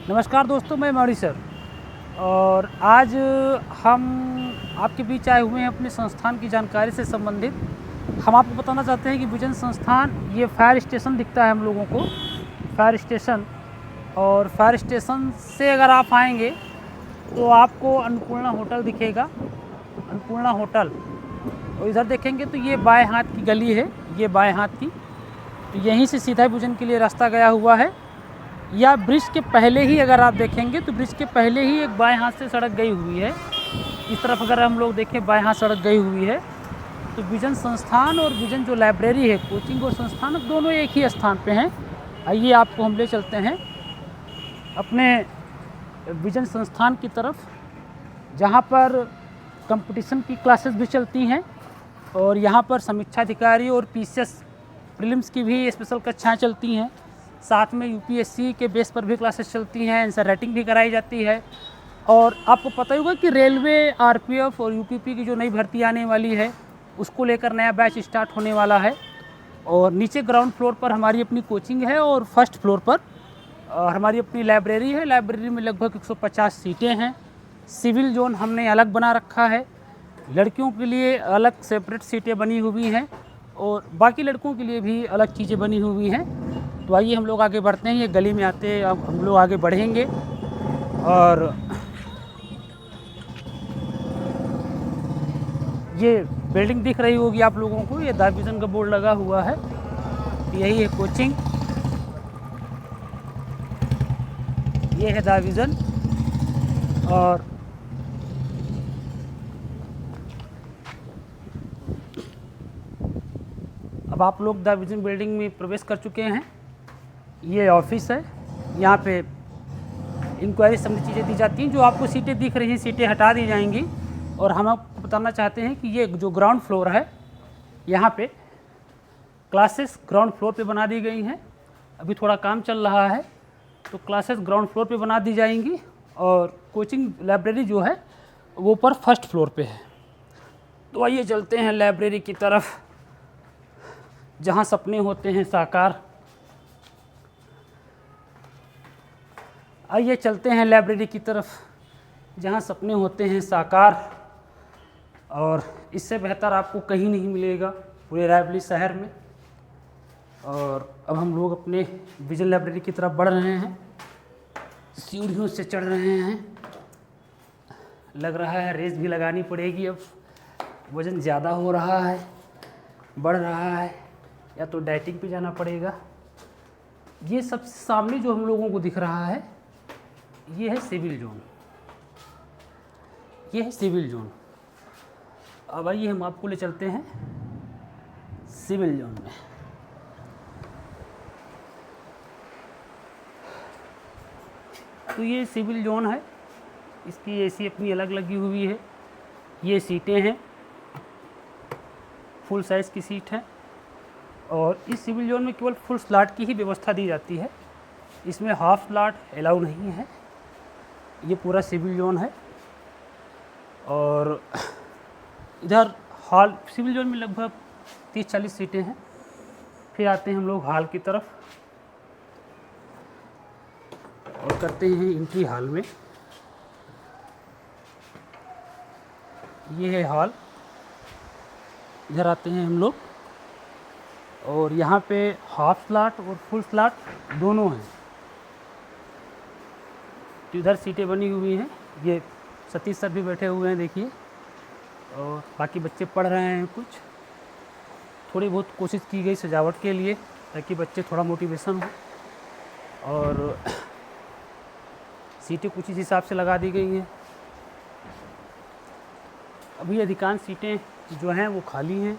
नमस्कार दोस्तों, मैं मौरी सर और आज हम आपके बीच आए हुए हैं अपने संस्थान की जानकारी से संबंधित। हम आपको बताना चाहते हैं कि विजन संस्थान ये फायर स्टेशन दिखता है हम लोगों को, फायर स्टेशन। और फायर स्टेशन से अगर आप आएंगे तो आपको अन्नपूर्णा होटल दिखेगा, अन्नपूर्णा होटल। और इधर देखेंगे तो ये बाएं हाथ की गली है, ये बाएं हाथ की। तो यहीं से सीधा विजन के लिए रास्ता गया हुआ है। या ब्रिज के पहले ही अगर आप देखेंगे तो ब्रिज के पहले ही एक बाएं हाथ से सड़क गई हुई है। इस तरफ अगर हम लोग देखें, बाएं हाथ सड़क गई हुई है। तो विजन संस्थान और विजन जो लाइब्रेरी है, कोचिंग और संस्थान, दोनों एक ही स्थान पे हैं। आइए आपको हम ले चलते हैं अपने विजन संस्थान की तरफ, जहाँ पर कंपटीशन की क्लासेस भी चलती हैं और यहाँ पर समीक्षा अधिकारी और पीसीएस प्रीलिम्स की भी स्पेशल कक्षाएँ चलती हैं। साथ में यूपीएससी के बेस पर भी क्लासेस चलती हैं, आंसर राइटिंग भी कराई जाती है। और आपको पता ही होगा कि रेलवे, आरपीएफ और यूपीपी की जो नई भर्ती आने वाली है, उसको लेकर नया बैच स्टार्ट होने वाला है। और नीचे ग्राउंड फ्लोर पर हमारी अपनी कोचिंग है और फर्स्ट फ्लोर पर हमारी अपनी लाइब्रेरी है। लाइब्रेरी में लगभग 150 सीटें हैं। सिविल जोन हमने अलग बना रखा है, लड़कियों के लिए अलग सेपरेट सीटें बनी हुई हैं और बाकी लड़कों के लिए भी अलग चीज़ें बनी हुई हैं। तो आइए हम लोग आगे बढ़ते हैं। ये गली में आते अब हम लोग आगे बढ़ेंगे और ये बिल्डिंग दिख रही होगी आप लोगों को, ये द विजन का बोर्ड लगा हुआ है। यही है कोचिंग, ये है द विजन। और अब आप लोग द विजन बिल्डिंग में प्रवेश कर चुके हैं। ये ऑफिस है, यहाँ पे इंक्वायरी संबंधी चीज़ें दी जाती हैं। जो आपको सीटें दिख रही हैं, सीटें हटा दी जाएंगी। और हम आपको बताना चाहते हैं कि ये जो ग्राउंड फ्लोर है, यहाँ पे क्लासेस ग्राउंड फ्लोर पे बना दी गई हैं। अभी थोड़ा काम चल रहा है तो क्लासेस ग्राउंड फ्लोर पे बना दी जाएंगी और कोचिंग लाइब्रेरी जो है वो ऊपर फर्स्ट फ्लोर पे है। तो आइए चलते हैं लाइब्रेरी की तरफ, जहाँ सपने होते हैं साकार। आइए चलते हैं लाइब्रेरी की तरफ, जहाँ सपने होते हैं साकार। और इससे बेहतर आपको कहीं नहीं मिलेगा पूरे रायबरेली शहर में। और अब हम लोग अपने विजन लाइब्रेरी की तरफ बढ़ रहे हैं, सीढ़ियों से चढ़ रहे हैं। लग रहा है रेस भी लगानी पड़ेगी, अब वज़न ज़्यादा हो रहा है, बढ़ रहा है, या तो डाइटिंग पे जाना पड़ेगा। ये सबसे सामने जो हम लोगों को दिख रहा है, ये है सिविल जोन, ये है सिविल जोन। अब आइए हम आपको ले चलते हैं सिविल जोन में। तो ये सिविल जोन है, इसकी एसी अपनी अलग लगी हुई है। ये सीटें हैं, फुल साइज़ की सीट हैं। और इस सिविल जोन में केवल फुल स्लॉट की ही व्यवस्था दी जाती है, इसमें हाफ स्लॉट अलाउ नहीं है। ये पूरा सिविल जोन है। और इधर हॉल, सिविल जोन में लगभग 30-40 सीटें हैं। फिर आते हैं हम लोग हॉल की तरफ और करते हैं एंट्री हॉल में। ये है हॉल, इधर आते हैं हम लोग और यहाँ पे हाफ स्लॉट और फुल स्लॉट दोनों हैं। तो इधर सीटें बनी हुई हैं। ये सतीश सर भी बैठे हुए हैं, देखिए। और बाकी बच्चे पढ़ रहे हैं कुछ। थोड़ी बहुत कोशिश की गई सजावट के लिए, ताकि बच्चे थोड़ा मोटिवेशन हो। और सीटें कुछ इस हिसाब से लगा दी गई हैं। अभी अधिकांश सीटें जो हैं वो खाली हैं।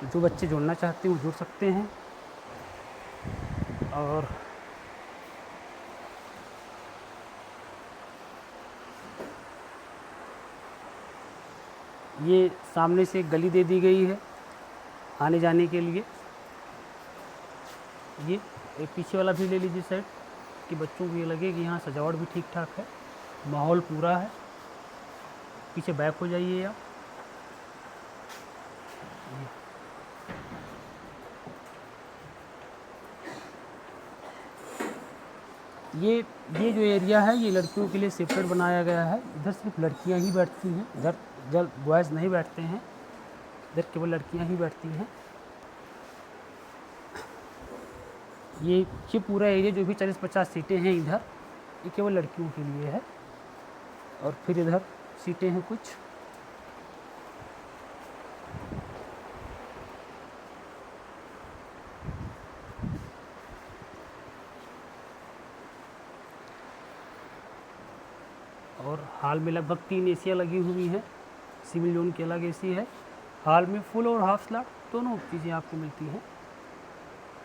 जो बच्चे जुड़ना चाहते हैं वो जुड़ सकते हैं। और ये सामने से एक गली दे दी गई है आने जाने के लिए। ये एक पीछे वाला भी ले लीजिए साइड, कि बच्चों को ये लगे कि यहाँ सजावट भी ठीक ठाक है, माहौल पूरा है। पीछे बैक हो जाइए आप। ये ये जो एरिया है ये लड़कियों के लिए सेपरेट बनाया गया है। इधर सिर्फ लड़कियां ही बैठती हैं, इधर बॉयज़ नहीं बैठते हैं, इधर केवल लड़कियां ही बैठती हैं। ये पूरा एरिया जो भी 40-50 सीटें हैं इधर, ये केवल लड़कियों के लिए है। और फिर इधर सीटें हैं कुछ। और हॉल में लगभग 3 एसियाँ लगी हुई हैं। सिविल जोन की अलग एसी है। हॉल में फुल और हाफ स्लॉट दोनों चीज़ें आपको मिलती हैं।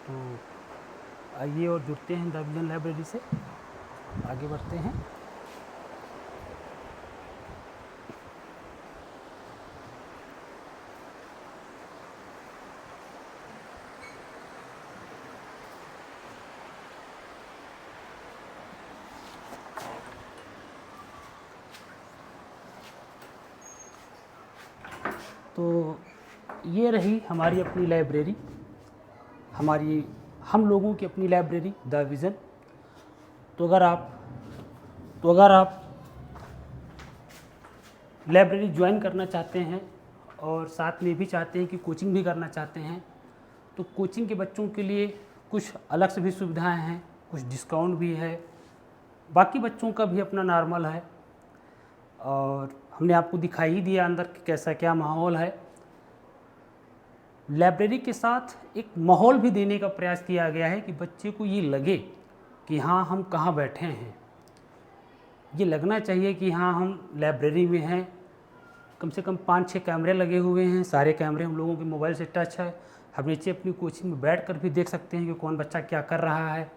तो आइए और जुड़ते हैं द विजन लाइब्रेरी से, आगे बढ़ते हैं। तो ये रही हमारी अपनी लाइब्रेरी, हम लोगों की अपनी लाइब्रेरी द विज़न। तो अगर आप लाइब्रेरी ज्वाइन करना चाहते हैं और साथ में भी चाहते हैं कि कोचिंग भी करना चाहते हैं, तो कोचिंग के बच्चों के लिए कुछ अलग से भी सुविधाएं हैं, कुछ डिस्काउंट भी है, बाकी बच्चों का भी अपना नॉर्मल है। और हमने आपको दिखाई ही दिया अंदर कि कैसा क्या माहौल है। लाइब्रेरी के साथ एक माहौल भी देने का प्रयास किया गया है कि बच्चे को ये लगे कि हाँ हम कहाँ बैठे हैं। ये लगना चाहिए कि हाँ हम लाइब्रेरी में हैं। कम से कम 5-6 कैमरे लगे हुए हैं, सारे कैमरे हम लोगों के मोबाइल से टच है। हम नीचे अपनी कोचिंग में बैठकर भी देख सकते हैं कि कौन बच्चा क्या कर रहा है।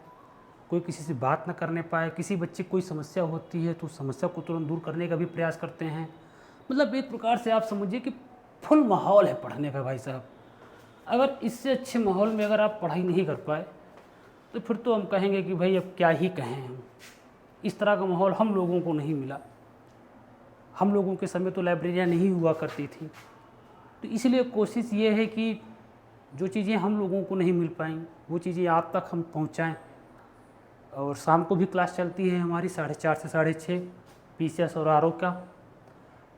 कोई किसी से बात ना करने पाए, किसी बच्चे को कोई समस्या होती है तो समस्या को तुरंत दूर करने का भी प्रयास करते हैं। मतलब एक प्रकार से आप समझिए कि फुल माहौल है पढ़ने का भाई साहब। अगर इससे अच्छे माहौल में अगर आप पढ़ाई नहीं कर पाए तो फिर तो हम कहेंगे कि भाई अब क्या ही कहें हम। इस तरह का माहौल हम लोगों को नहीं मिला। हम लोगों के समय तो लाइब्रेरियाँ नहीं हुआ करती थी। तो इसलिए कोशिश ये है कि जो चीज़ें हम लोगों को नहीं मिल पाएँ वो चीज़ें आप तक हम पहुँचाएँ। और शाम को भी क्लास चलती है हमारी 4:30 से 6:30 PCS और RO का,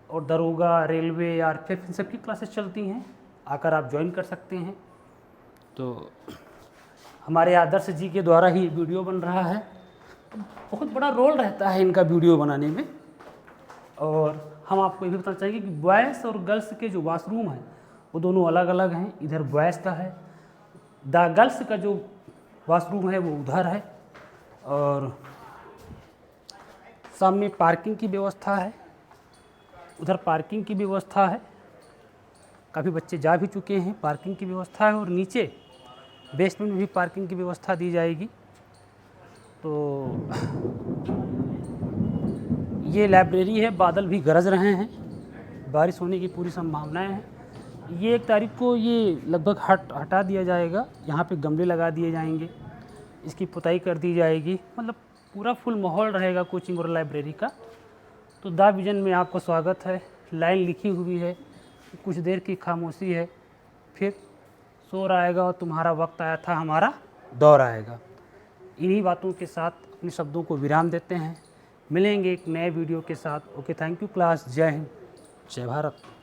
और दरोगा, रेलवे, RPF इन सब की क्लासेस चलती हैं। आकर आप ज्वाइन कर सकते हैं। तो हमारे आदर्श जी के द्वारा ही वीडियो बन रहा है। बहुत बड़ा रोल रहता है इनका वीडियो बनाने में। और हम आपको ये भी बताना चाहेंगे कि बॉयज़ और गर्ल्स के जो वॉशरूम हैं वो दोनों अलग अलग हैं। इधर बॉयज़ का है, द गर्ल्स का जो वॉशरूम है वो उधर है। और सामने पार्किंग की व्यवस्था है, उधर पार्किंग की व्यवस्था है। काफ़ी बच्चे जा भी चुके हैं, पार्किंग की व्यवस्था है। और नीचे बेसमेंट में भी पार्किंग की व्यवस्था दी जाएगी। तो ये लाइब्रेरी है। बादल भी गरज रहे हैं, बारिश होने की पूरी संभावनाएं हैं। ये 1 तारीख को ये लगभग हटा दिया जाएगा। यहाँ पे गमले लगा दिए जाएंगे, इसकी पुताई कर दी जाएगी। मतलब पूरा फुल माहौल रहेगा कोचिंग और लाइब्रेरी का। तो द विजन में आपका स्वागत है। लाइन लिखी हुई है, कुछ देर की खामोशी है, फिर शोर आएगा और तुम्हारा वक्त आया था, हमारा दौर आएगा। इन्हीं बातों के साथ अपने शब्दों को विराम देते हैं। मिलेंगे एक नए वीडियो के साथ। Okay, thank you class. जय हिंद, जय भारत।